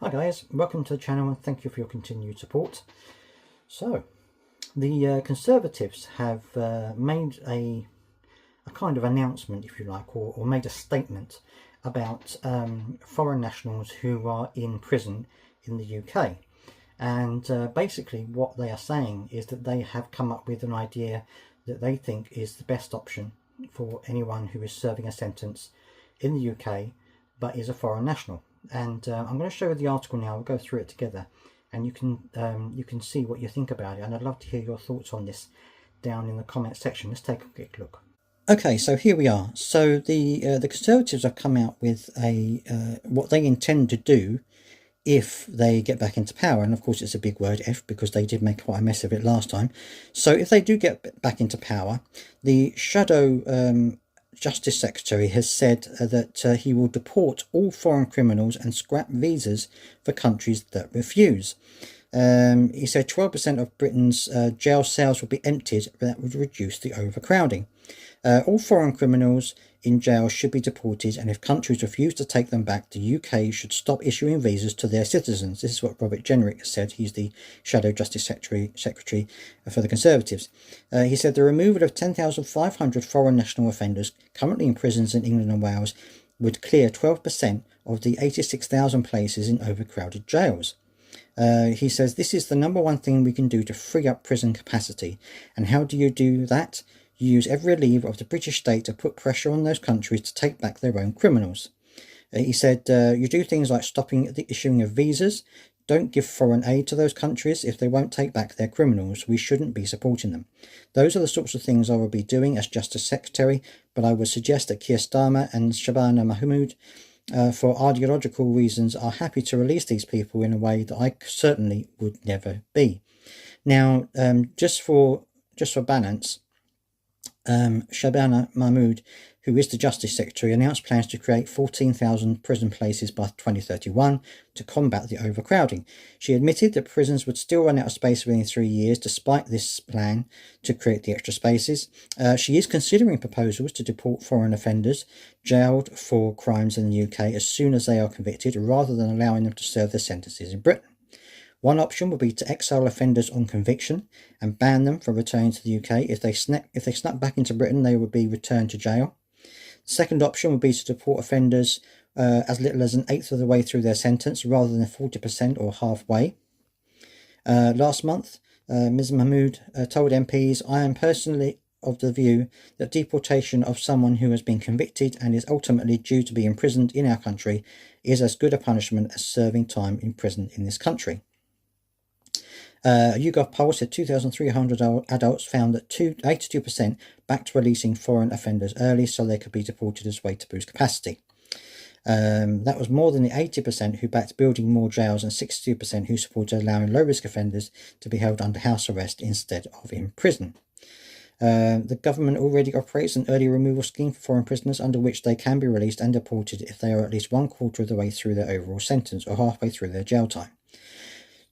Hi guys, welcome to the channel and thank you for your continued support. So, the Conservatives have made a kind of announcement, if you like, or made a statement about foreign nationals who are in prison in the UK. And basically what they are saying is that they have come up with an idea that they think is the best option for anyone who is serving a sentence in the UK but is a foreign national. And I'm going to show you the article now. We'll go through it together and you can see what you think about it, and I'd love to hear your thoughts on this down in the comment section. Let's take a quick look. Okay, so here we are. So the Conservatives have come out with a what they intend to do if they get back into power, and of course it's a big word, if, because they did make quite a mess of it last time. So if they do get back into power, the shadow Justice Secretary has said that he will deport all foreign criminals and scrap visas for countries that refuse. He said 12% of Britain's jail cells will be emptied, but that would reduce the overcrowding. All foreign criminals in jail should be deported, and if countries refuse to take them back, the UK should stop issuing visas to their citizens. This is what Robert Jenrick said. He's the Shadow Justice Secretary for the Conservatives. He said the removal of 10,500 foreign national offenders currently in prisons in England and Wales would clear 12% of the 86,000 places in overcrowded jails. He says this is the number one thing we can do to free up prison capacity. And how do you do that? You use every lever of the British state to put pressure on those countries to take back their own criminals. He said you do things like stopping the issuing of visas. Don't give foreign aid to those countries if they won't take back their criminals. We shouldn't be supporting them. Those are the sorts of things I will be doing as Justice Secretary, but I would suggest that Keir Starmer and Shabana Mahmood, for ideological reasons, are happy to release these people in a way that I certainly would never be. Now, just for balance, Shabana Mahmood, who is the Justice Secretary, announced plans to create 14,000 prison places by 2031 to combat the overcrowding. She admitted that prisons would still run out of space within 3 years despite this plan to create the extra spaces. She is considering proposals to deport foreign offenders jailed for crimes in the UK as soon as they are convicted, rather than allowing them to serve their sentences in Britain. One option would be to exile offenders on conviction and ban them from returning to the UK. If they snuck back into Britain, they would be returned to jail. The second option would be to deport offenders as little as an eighth of the way through their sentence, rather than 40% or halfway. Last month, Ms Mahmood told MPs, "I am personally of the view that deportation of someone who has been convicted and is ultimately due to be imprisoned in our country is as good a punishment as serving time in prison in this country." A YouGov poll said 2,300 adults found that 82% backed releasing foreign offenders early so they could be deported as a way to boost capacity. That was more than the 80% who backed building more jails and 62% who supported allowing low-risk offenders to be held under house arrest instead of in prison. The government already operates an early removal scheme for foreign prisoners under which they can be released and deported if they are at least 1/4 of the way through their overall sentence or halfway through their jail time.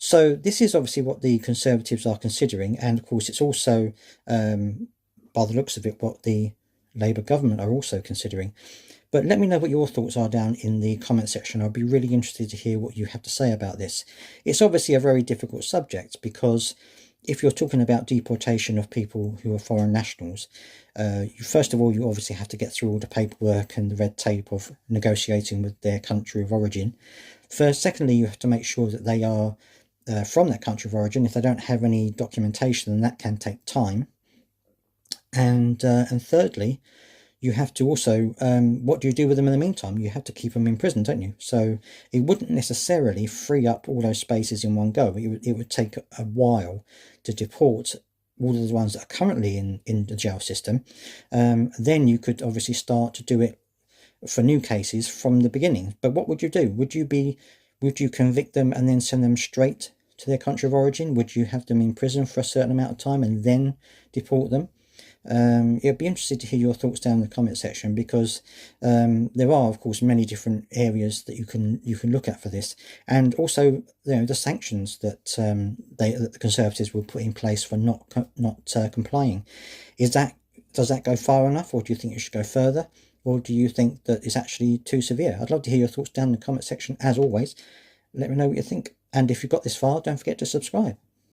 So this is obviously what the Conservatives are considering, and of course it's also, by the looks of it, what the Labour government are also considering. But let me know what your thoughts are down in the comment section. I'll be really interested to hear what you have to say about this. It's obviously a very difficult subject, because if you're talking about deportation of people who are foreign nationals, first of all, you obviously have to get through all the paperwork and the red tape of negotiating with their country of origin. Secondly, you have to make sure that they are from that country of origin. If they don't have any documentation, then that can take time. And thirdly, you have to also, what do you do with them in the meantime? You have to keep them in prison, don't you? So it wouldn't necessarily free up all those spaces in one go. It would take a while to deport all of the ones that are currently in the jail system. Then you could obviously start to do it for new cases from the beginning. But what would you do? Would you convict them and then send them straight to their country of origin? Would you have them in prison for a certain amount of time and then deport them? It'd be interesting to hear your thoughts down in the comment section, because there are, of course, many different areas that you can look at for this, and also the sanctions that the Conservatives will put in place for not complying. Does that go far enough, or do you think it should go further? Or do you think that it's actually too severe? I'd love to hear your thoughts down in the comment section, as always. Let me know what you think. And if you've got this far, don't forget to subscribe.